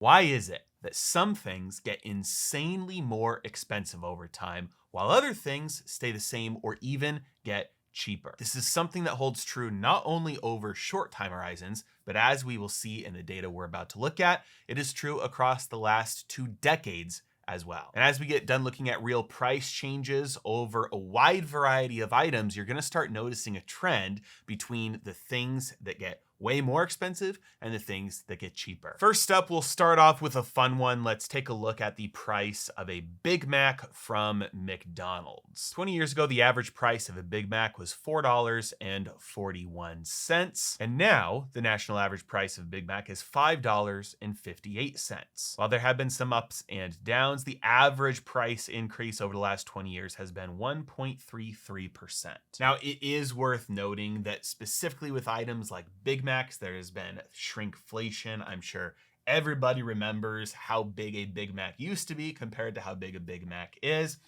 Why is it that some things get insanely more expensive over time while other things stay the same or even get cheaper? This is something that holds true not only over short time horizons, but as we will see in the data we're about to look at, it is true across the last 2 decades as well. And as we get done looking at real price changes over a wide variety of items, you're going to start noticing a trend between the things that get way more expensive and the things that get cheaper. First up, we'll start off with a fun one. Let's take a look at the price of a Big Mac from McDonald's. 20 years ago, the average price of a Big Mac was $4.41. And now the national average price of a Big Mac is $5.58. While there have been some ups and downs, the average price increase over the last 20 years has been 1.33%. Now, it is worth noting that specifically with items like Big Macs, there has been shrinkflation. I'm sure everybody remembers how big a Big Mac used to be compared to how big a Big Mac is.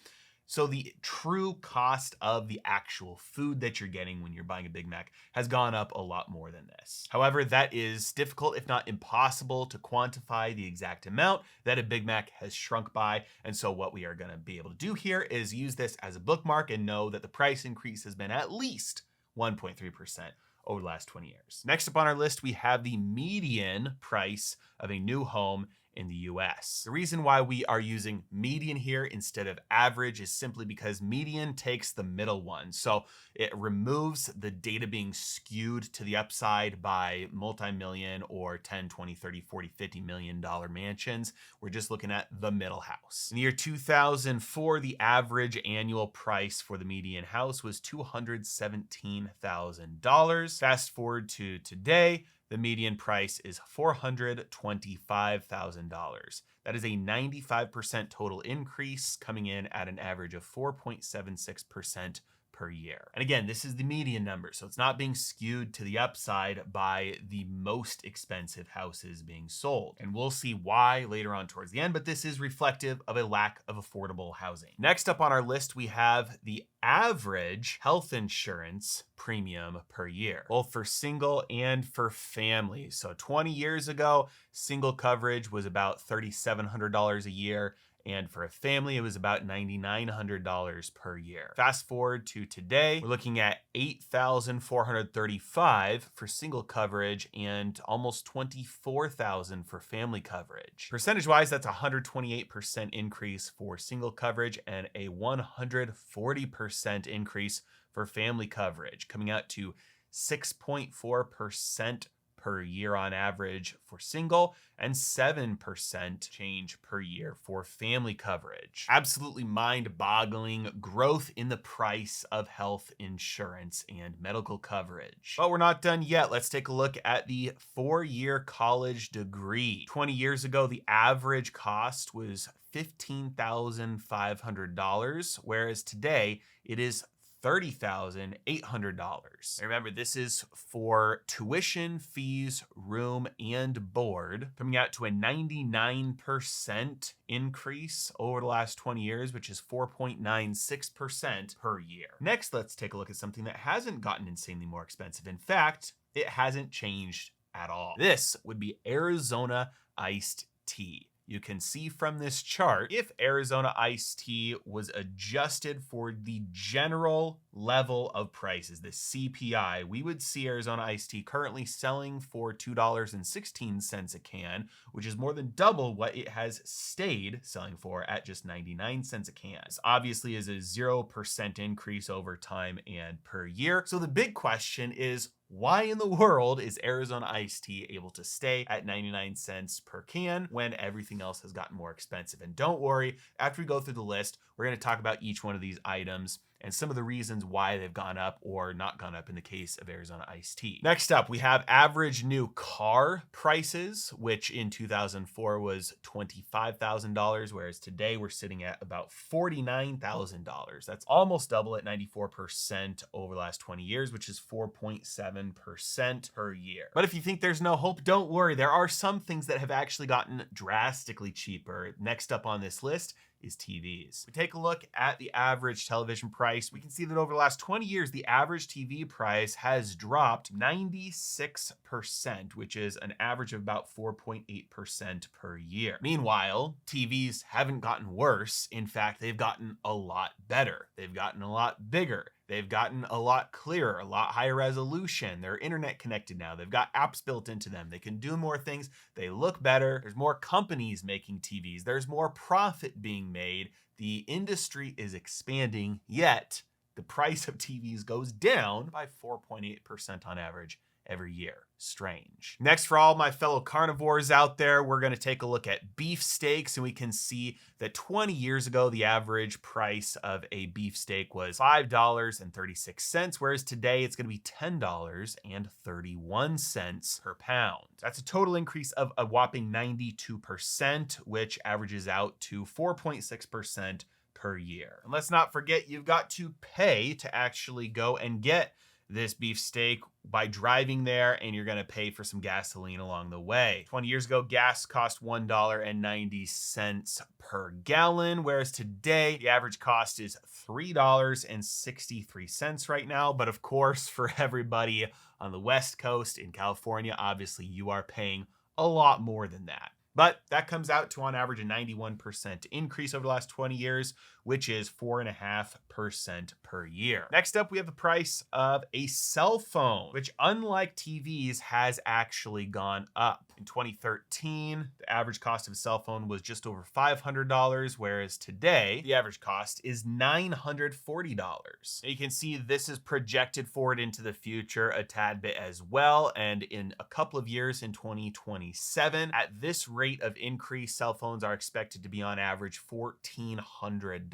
So the true cost of the actual food that you're getting when you're buying a Big Mac has gone up a lot more than this. However, that is difficult, if not impossible, to quantify the exact amount that a Big Mac has shrunk by. And so what we are going to be able to do here is use this as a bookmark and know that the price increase has been at least 1.3% over the last 20 years. Next up on our list, we have the median price of a new home in the US. The reason why we are using median here instead of average is simply because median takes the middle one. So it removes the data being skewed to the upside by multi-million or 10, 20, 30, 40, $50 million mansions. We're just looking at the middle house. In the year 2004, the average annual price for the median house was $217,000. Fast forward to today, the median price is $425,000. That is a 95% total increase, coming in at an average of 4.76% per year. And again, this is the median number, so it's not being skewed to the upside by the most expensive houses being sold. And we'll see why later on towards the end, but this is reflective of a lack of affordable housing. Next up on our list, we have the average health insurance premium per year, both for single and for family. So 20 years ago, single coverage was about $3,700 a year. And for a family, it was about $9,900 per year. Fast forward to today, we're looking at $8,435 for single coverage and almost $24,000 for family coverage. Percentage-wise, that's a 128% increase for single coverage and a 140% increase for family coverage, coming out to 6.4% per year on average for single and 7% change per year for family coverage. Absolutely mind-boggling growth in the price of health insurance and medical coverage. But we're not done yet. Let's take a look at the 4-year college degree. 20 years ago, the average cost was $15,500, whereas today it is $30,800. Remember, this is for tuition, fees, room, and board, coming out to a 99% increase over the last 20 years, which is 4.96% per year. Next, let's take a look at something that hasn't gotten insanely more expensive. In fact, it hasn't changed at all. This would be Arizona iced tea. You can see from this chart, if Arizona iced tea was adjusted for the general level of prices, the CPI, we would see Arizona iced tea currently selling for $2.16 a can, which is more than double what it has stayed selling for at just 99 cents a can. This obviously is a 0% increase over time and per year. So the big question is, why in the world is Arizona iced tea able to stay at 99 cents per can when everything else has gotten more expensive? And don't worry, after we go through the list, we're going to talk about each one of these items and some of the reasons why they've gone up or not gone up in the case of Arizona iced tea. Next up, we have average new car prices, which in 2004 was $25,000, whereas today we're sitting at about $49,000. That's almost double at 94% over the last 20 years, which is 4.7% per year. But if you think there's no hope, don't worry. There are some things that have actually gotten drastically cheaper. Next up on this list is TVs. We take a look at the average television price. We can see that over the last 20 years, the average TV price has dropped 96%, which is an average of about 4.8% per year. Meanwhile, TVs haven't gotten worse. In fact, they've gotten a lot better. They've gotten a lot bigger. They've gotten a lot clearer, a lot higher resolution. They're internet connected now. They've got apps built into them. They can do more things. They look better. There's more companies making TVs. There's more profit being made. The industry is expanding, yet the price of TVs goes down by 4.8% on average every year. Strange. Next, for all my fellow carnivores out there, we're going to take a look at beef steaks, and we can see that 20 years ago, the average price of a beef steak was $5.36, whereas today it's going to be $10.31 per pound. That's a total increase of a whopping 92%, which averages out to 4.6% per year. And let's not forget, you've got to pay to actually go and get this beef steak by driving there, and you're going to pay for some gasoline along the way. 20 years ago, gas cost $1.90 per gallon, whereas today the average cost is $3.63 right now. But of course, for everybody on the West Coast in California, obviously you are paying a lot more than that. But that comes out to, on average, a 91% increase over the last 20 years, which is 4.5% per year. Next up, we have the price of a cell phone, which, unlike TVs, has actually gone up. In 2013, the average cost of a cell phone was just over $500, whereas today, the average cost is $940. You can see this is projected forward into the future a tad bit as well, and in a couple of years, in 2027, at this rate of increase, cell phones are expected to be on average $1,400.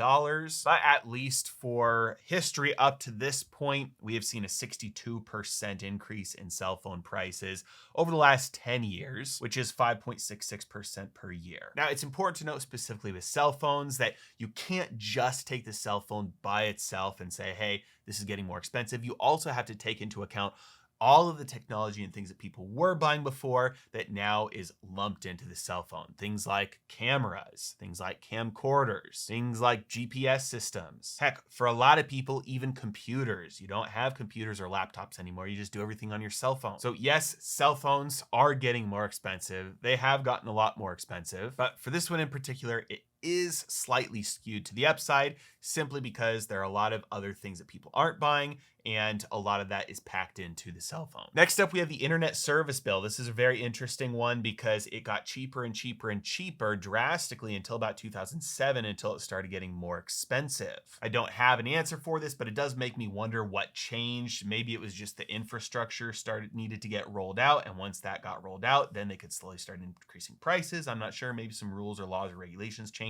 But at least for history up to this point, we have seen a 62% increase in cell phone prices over the last 10 years, which is 5.66% per year. Now, it's important to note specifically with cell phones that you can't just take the cell phone by itself and say, hey, this is getting more expensive. You also have to take into account all of the technology and things that people were buying before that now is lumped into the cell phone. Things like cameras, things like camcorders, things like GPS systems. Heck, for a lot of people, even computers. You don't have computers or laptops anymore. You just do everything on your cell phone. So yes, cell phones are getting more expensive. They have gotten a lot more expensive. But for this one in particular, it is slightly skewed to the upside simply because there are a lot of other things that people aren't buying, and a lot of that is packed into the cell phone. Next up, we have the internet service bill. This is a very interesting one because it got cheaper and cheaper and cheaper drastically until about 2007, until it started getting more expensive. I don't have an answer for this, but it does make me wonder what changed. Maybe it was just the infrastructure needed to get rolled out, and once that got rolled out, then they could slowly start increasing prices. I'm not sure. Maybe some rules or laws or regulations changed.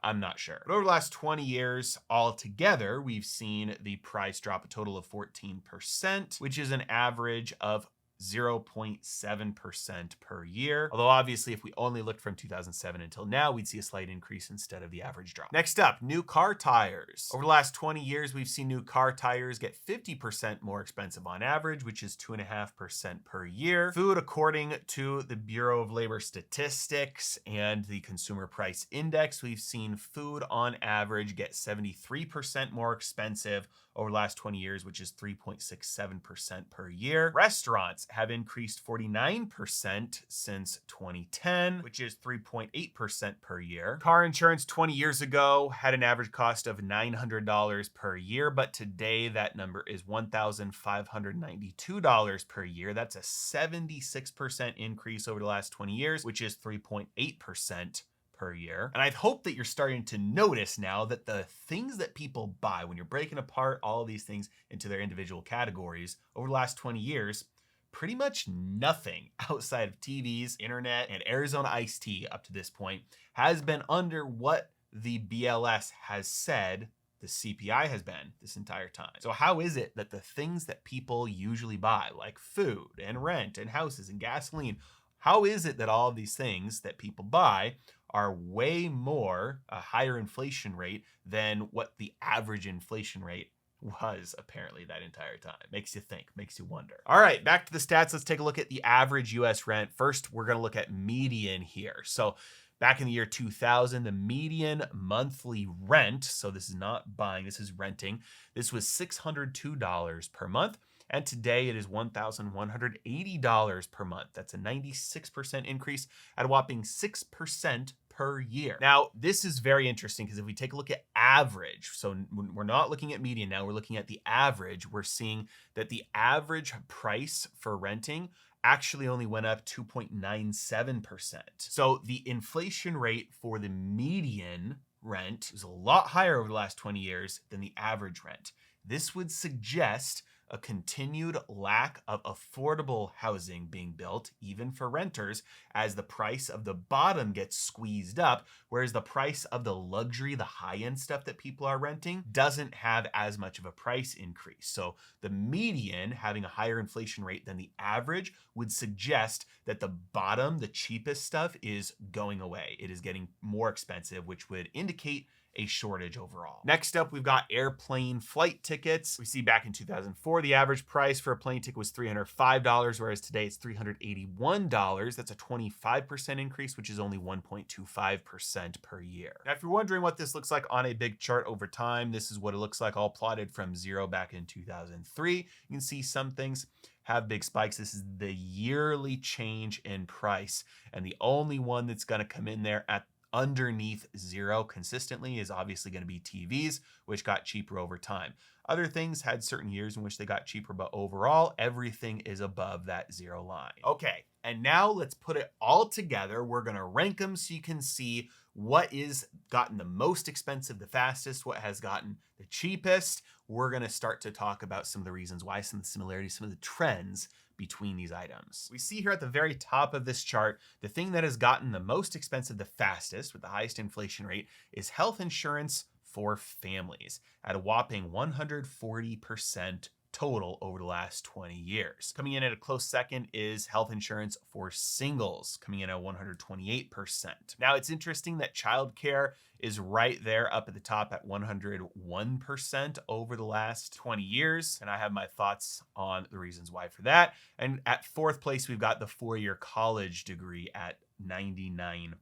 I'm not sure. But over the last 20 years altogether, we've seen the price drop a total of 14%, which is an average of 0.7% per year. Although obviously, if we only looked from 2007 until now, we'd see a slight increase instead of the average drop. Next up, new car tires. Over the last 20 years, we've seen new car tires get 50% more expensive on average, which is 2.5% per year. Food, according to the Bureau of Labor Statistics and the Consumer Price Index, we've seen food on average get 73% more expensive over the last 20 years, which is 3.67% per year. Restaurants have increased 49% since 2010, which is 3.8% per year. Car insurance 20 years ago had an average cost of $900 per year, but today that number is $1,592 per year. That's a 76% increase over the last 20 years, which is 3.8% per year. And I hope that you're starting to notice now that the things that people buy, when you're breaking apart all of these things into their individual categories over the last 20 years, pretty much nothing outside of TVs, internet, and Arizona iced tea up to this point has been under what the BLS has said the CPI has been this entire time. So how is it that the things that people usually buy, like food and rent and houses and gasoline, how is it that all of these things that people buy are way more a higher inflation rate than what the average inflation rate was apparently that entire time? Makes you think, makes you wonder. All right, back to the stats. Let's take a look at the average US rent. First, we're going to look at median here. So Back in the year 2000, the median monthly rent, so this is not buying, this is renting, this was $602 per month. And today it is $1,180 per month. That's a 96% increase at a whopping 6% per year. Now, this is very interesting because if we take a look at average, so we're not looking at median now, we're looking at the average, we're seeing that the average price for renting actually only went up 2.97%. So the inflation rate for the median rent is a lot higher over the last 20 years than the average rent. This would suggest a continued lack of affordable housing being built, even for renters, as the price of the bottom gets squeezed up, whereas the price of the luxury, the high-end stuff that people are renting, doesn't have as much of a price increase. So the median having a higher inflation rate than the average would suggest that the bottom, the cheapest stuff, is going away. It is getting more expensive, which would indicate a shortage overall. Next up, we've got airplane flight tickets. We see back in 2004, the average price for a plane ticket was $305, whereas today it's $381. That's a 25% increase, which is only 1.25% per year. Now, if you're wondering what this looks like on a big chart over time, this is what it looks like all plotted from zero back in 2003. You can see some things have big spikes. This is the yearly change in price. And the only one that's gonna come in there at underneath zero consistently is obviously going to be TVs, which got cheaper over time. Other things had certain years in which they got cheaper, but overall, everything is above that zero line. Okay, and now let's put it all together. We're going to rank them so you can see what is gotten the most expensive the fastest, what has gotten the cheapest. We're going to start to talk about some of the reasons why, some of the similarities, some of the trends between these items. We see here at the very top of this chart, the thing that has gotten the most expensive the fastest with the highest inflation rate is health insurance for families at a whopping 140% total over the last 20 years. Coming in at a close second is health insurance for singles, coming in at 128%. Now, it's interesting that childcare is right there up at the top at 101% over the last 20 years. And I have my thoughts on the reasons why for that. And at fourth place, we've got the four-year college degree at 99%.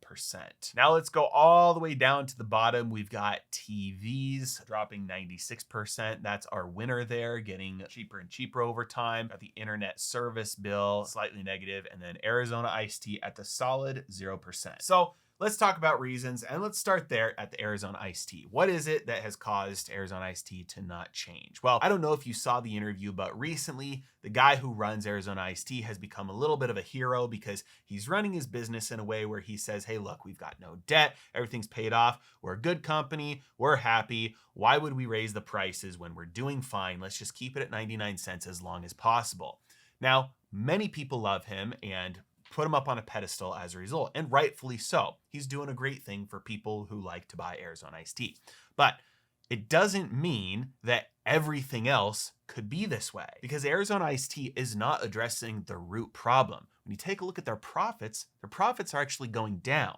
Now let's go all the way down to the bottom. We've got TVs dropping 96%. That's our winner there, getting cheaper and cheaper over time. Got the internet service bill, slightly negative, and then Arizona iced tea at the solid 0%. So let's talk about reasons, and let's start there at the Arizona iced tea. What is it that has caused Arizona iced tea to not change? Well, I don't know if you saw the interview, but recently the guy who runs Arizona iced tea has become a little bit of a hero because he's running his business in a way where he says, hey, look, we've got no debt. Everything's paid off. We're a good company. We're happy. Why would we raise the prices when we're doing fine? Let's just keep it at 99 cents as long as possible. Now, many people love him and put him up on a pedestal as a result, and rightfully so. He's doing a great thing for people who like to buy Arizona iced tea. But it doesn't mean that everything else could be this way, because Arizona iced tea is not addressing the root problem. When you take a look at their profits are actually going down.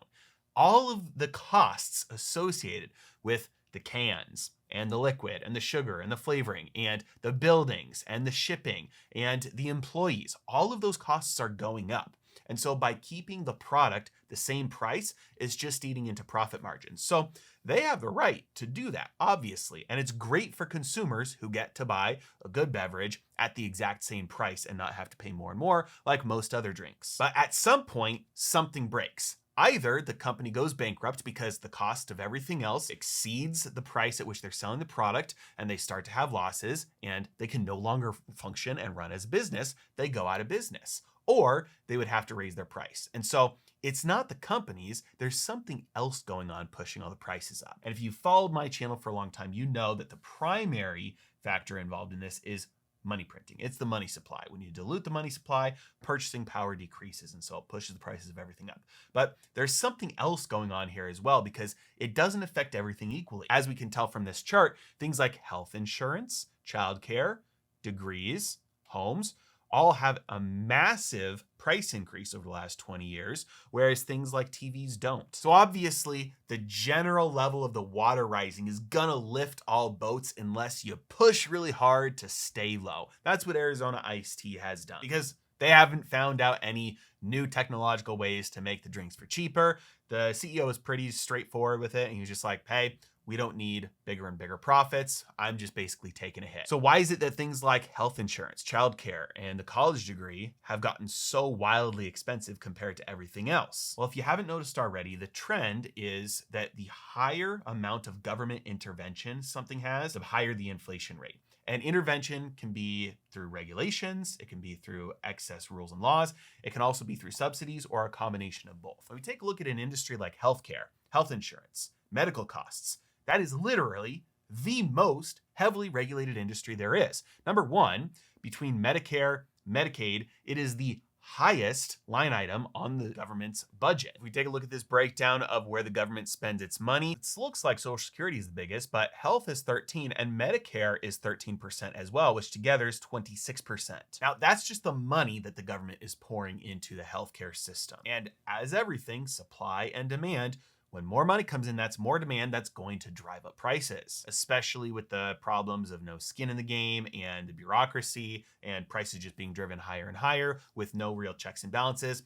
All of the costs associated with the cans and the liquid and the sugar and the flavoring and the buildings and the shipping and the employees, all of those costs are going up. And so by keeping the product the same price, it's just eating into profit margins. So they have the right to do that, obviously. And it's great for consumers who get to buy a good beverage at the exact same price and not have to pay more and more like most other drinks. But at some point, something breaks. Either the company goes bankrupt because the cost of everything else exceeds the price at which they're selling the product and they start to have losses and they can no longer function and run as a business. They go out of business. Or they would have to raise their price. And so it's not the companies, there's something else going on pushing all the prices up. And if you've followed my channel for a long time, you know that the primary factor involved in this is money printing. It's the money supply. When you dilute the money supply, purchasing power decreases, and so it pushes the prices of everything up. But there's something else going on here as well, because it doesn't affect everything equally. As we can tell from this chart, things like health insurance, childcare, degrees, homes, all have a massive price increase over the last 20 years, whereas things like TVs don't. So obviously, the general level of the water rising is gonna lift all boats unless you push really hard to stay low. That's what Arizona iced tea has done, because They haven't found out any new technological ways to make the drinks for cheaper. The CEO was pretty straightforward with it. And he was just like, hey, we don't need bigger and bigger profits. I'm just basically taking a hit. So why is it that things like health insurance, childcare, and the college degree have gotten so wildly expensive compared to everything else? Well, if you haven't noticed already, the trend is that the higher amount of government intervention something has, the higher the inflation rate. And intervention can be through regulations, it can be through excess rules and laws, it can also be through subsidies or a combination of both. When we take a look at an industry like healthcare, health insurance, medical costs, that is literally the most heavily regulated industry there is. Number one, between Medicare, Medicaid, it is the highest line item on the government's budget. If we take a look at this breakdown of where the government spends its money, it looks like Social Security is the biggest, but health is 13 and Medicare is 13% as well, which together is 26%. Now, that's just the money that the government is pouring into the healthcare system. And as everything, supply and demand, when more money comes in, that's more demand, that's going to drive up prices, especially with the problems of no skin in the game and the bureaucracy and prices just being driven higher and higher with no real checks and balances.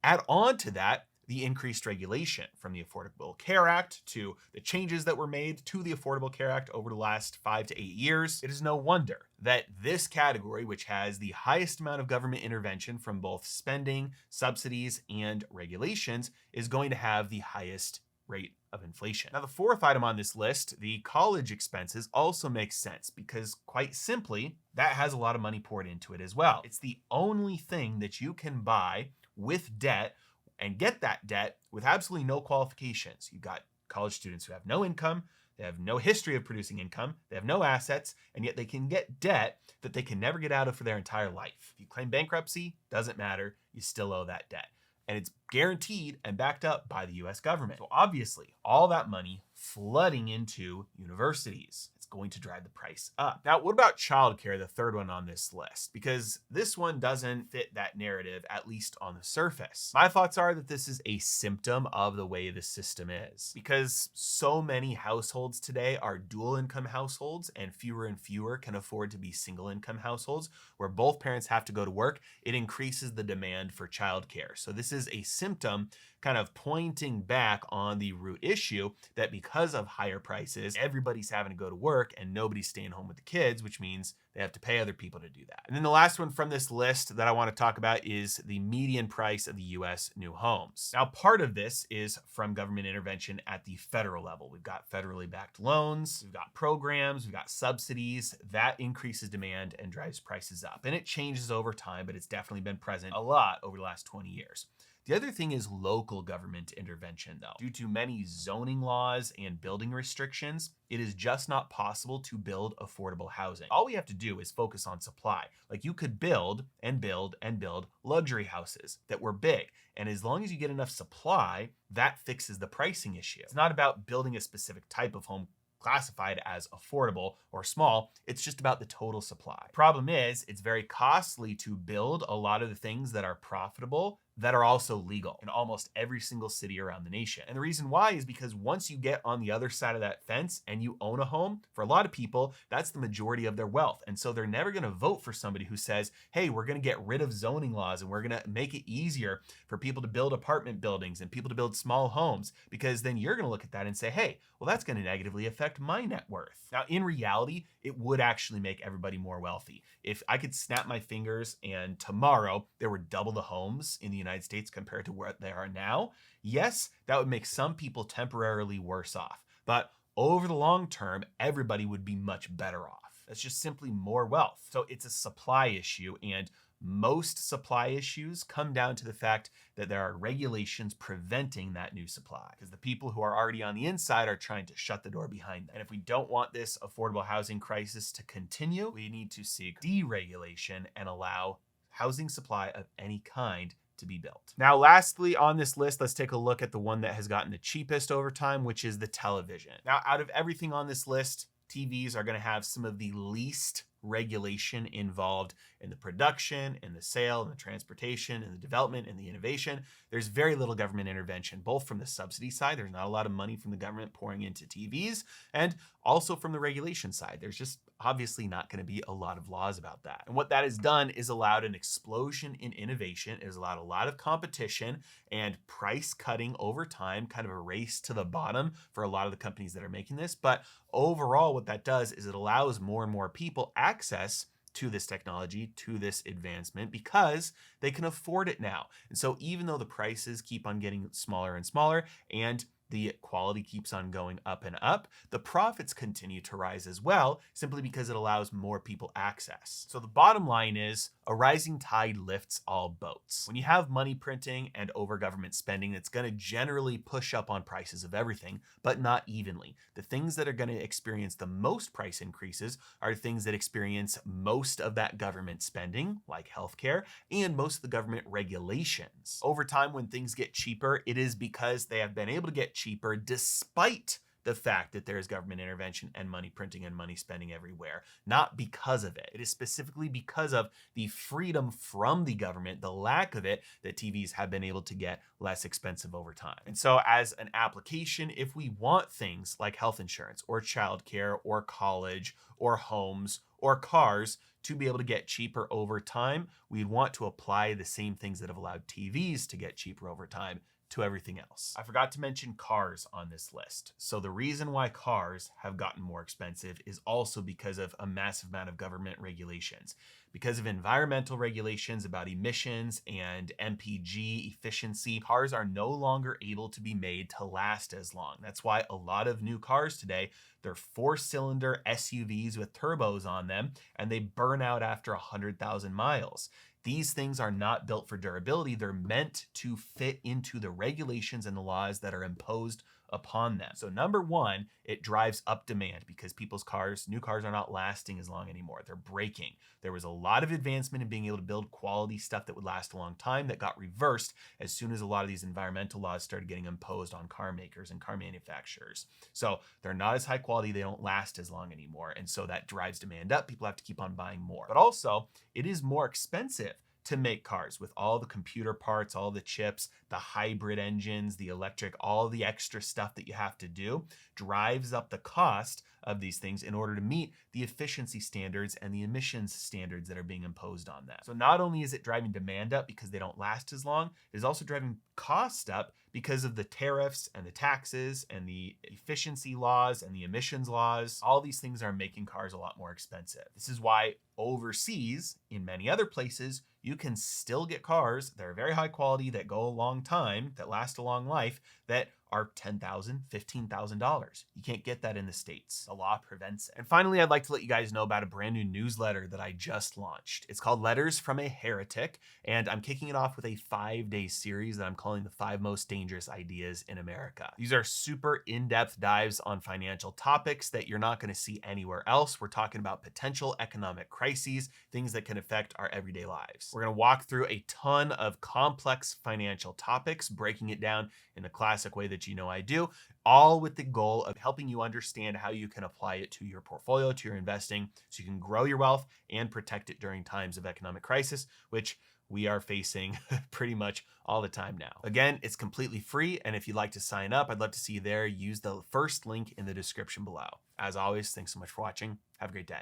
Add on to that the increased regulation from the Affordable Care Act to the changes that were made to the Affordable Care Act over the last 5 to 8 years. It is no wonder that this category, which has the highest amount of government intervention from both spending, subsidies, and regulations, is going to have the highest rate of inflation. Now, the fourth item on this list, the college expenses, also makes sense because quite simply, that has a lot of money poured into it as well. It's the only thing that you can buy with debt and get that debt with absolutely no qualifications. You've got college students who have no income, they have no history of producing income, they have no assets, and yet they can get debt that they can never get out of for their entire life. If you claim bankruptcy, doesn't matter, you still owe that debt. And it's guaranteed and backed up by the US government. So obviously, all that money flooding into universities, it's going to drive the price up. Now, what about childcare, the third one on this list? Because this one doesn't fit that narrative, at least on the surface. My thoughts are that this is a symptom of the way the system is. Because so many households today are dual income households and fewer can afford to be single income households where both parents have to go to work, it increases the demand for childcare. So this is a symptom kind of pointing back on the root issue that because of higher prices, everybody's having to go to work and nobody's staying home with the kids, which means they have to pay other people to do that. And then the last one from this list that I want to talk about is the median price of the US new homes. Now, part of this is from government intervention at the federal level. We've got federally backed loans, we've got programs, we've got subsidies. That increases demand and drives prices up. And it changes over time, but it's definitely been present a lot over the last 20 years. The other thing is local government intervention, though. Due to many zoning laws and building restrictions, it is just not possible to build affordable housing. All we have to do is focus on supply. Like you could build and build and build luxury houses that were big. And as long as you get enough supply, that fixes the pricing issue. It's not about building a specific type of home classified as affordable or small. It's just about the total supply. Problem is, it's very costly to build a lot of the things that are profitable that are also legal in almost every single city around the nation. And the reason why is because once you get on the other side of that fence and you own a home, for a lot of people, that's the majority of their wealth. And so they're never going to vote for somebody who says, hey, we're going to get rid of zoning laws and we're going to make it easier for people to build apartment buildings and people to build small homes, because then you're going to look at that and say, hey, well, that's going to negatively affect my net worth. Now, in reality, it would actually make everybody more wealthy. If I could snap my fingers and tomorrow there were double the homes in the United States compared to where they are now, yes, that would make some people temporarily worse off. But over the long term, everybody would be much better off. That's just simply more wealth. So it's a supply issue, and most supply issues come down to the fact that there are regulations preventing that new supply, because the people who are already on the inside are trying to shut the door behind them. And if we don't want this affordable housing crisis to continue, we need to seek deregulation and allow housing supply of any kind to be built. Now, lastly on this list, let's take a look at the one that has gotten the cheapest over time, which is the television. Now, out of everything on this list, TVs are going to have some of the least regulation involved in the production, in the sale, in the transportation, in the development, in the innovation. There's very little government intervention, both from the subsidy side. There's not a lot of money from the government pouring into TVs, and also from the regulation side. There's just obviously not going to be a lot of laws about that. And what that has done is allowed an explosion in innovation. It has allowed a lot of competition and price cutting over time, kind of a race to the bottom for a lot of the companies that are making this. But overall, what that does is it allows more and more people access to this technology, to this advancement, because they can afford it now. And so even though the prices keep on getting smaller and smaller and the quality keeps on going up and up, the profits continue to rise as well, simply because it allows more people access. So the bottom line is a rising tide lifts all boats. When you have money printing and over government spending, it's going to generally push up on prices of everything, but not evenly. The things that are going to experience the most price increases are things that experience most of that government spending, like healthcare, and most of the government regulations. Over time, when things get cheaper, it is because they have been able to get cheaper despite the fact that there is government intervention and money printing and money spending everywhere, not because of it. It is specifically because of the freedom from the government, the lack of it, that TVs have been able to get less expensive over time. And so as an application, if we want things like health insurance or childcare or college or homes or cars to be able to get cheaper over time, we'd want to apply the same things that have allowed TVs to get cheaper over time to everything else. I forgot to mention cars on this list. So the reason why cars have gotten more expensive is also because of a massive amount of government regulations. Because of environmental regulations about emissions and MPG efficiency, cars are no longer able to be made to last as long. That's why a lot of new cars today, they're 4-cylinder SUVs with turbos on them, and they burn out after 100,000 miles. These things are not built for durability. They're meant to fit into the regulations and the laws that are imposed upon them. So number one, it drives up demand because people's cars, new cars, are not lasting as long anymore. They're breaking. There was a lot of advancement in being able to build quality stuff that would last a long time that got reversed as soon as a lot of these environmental laws started getting imposed on car makers and car manufacturers. So they're not as high quality. They don't last as long anymore. And so that drives demand up. People have to keep on buying more. But also, it is more expensive to make cars with all the computer parts, all the chips, the hybrid engines, the electric, all the extra stuff that you have to do drives up the cost of these things in order to meet the efficiency standards and the emissions standards that are being imposed on them. So not only is it driving demand up because they don't last as long, it is also driving cost up because of the tariffs and the taxes and the efficiency laws and the emissions laws. All these things are making cars a lot more expensive. This is why overseas, in many other places, you can still get cars that are very high quality, that go a long time, that last a long life, that are $10,000, $15,000. You can't get that in the States. The law prevents it. And finally, I'd like to let you guys know about a brand new newsletter that I just launched. It's called Letters from a Heretic, and I'm kicking it off with a 5-day series that I'm calling the 5 Most Dangerous Ideas in America. These are super in-depth dives on financial topics that you're not going to see anywhere else. We're talking about potential economic crises, things that can affect our everyday lives. We're going to walk through a ton of complex financial topics, breaking it down in the classic way that you know I do, all with the goal of helping you understand how you can apply it to your portfolio, to your investing, so you can grow your wealth and protect it during times of economic crisis, which we are facing pretty much all the time now. Again, it's completely free, and if you'd like to sign up, I'd love to see you there. Use the first link in the description below. As always, thanks so much for watching. Have a great day.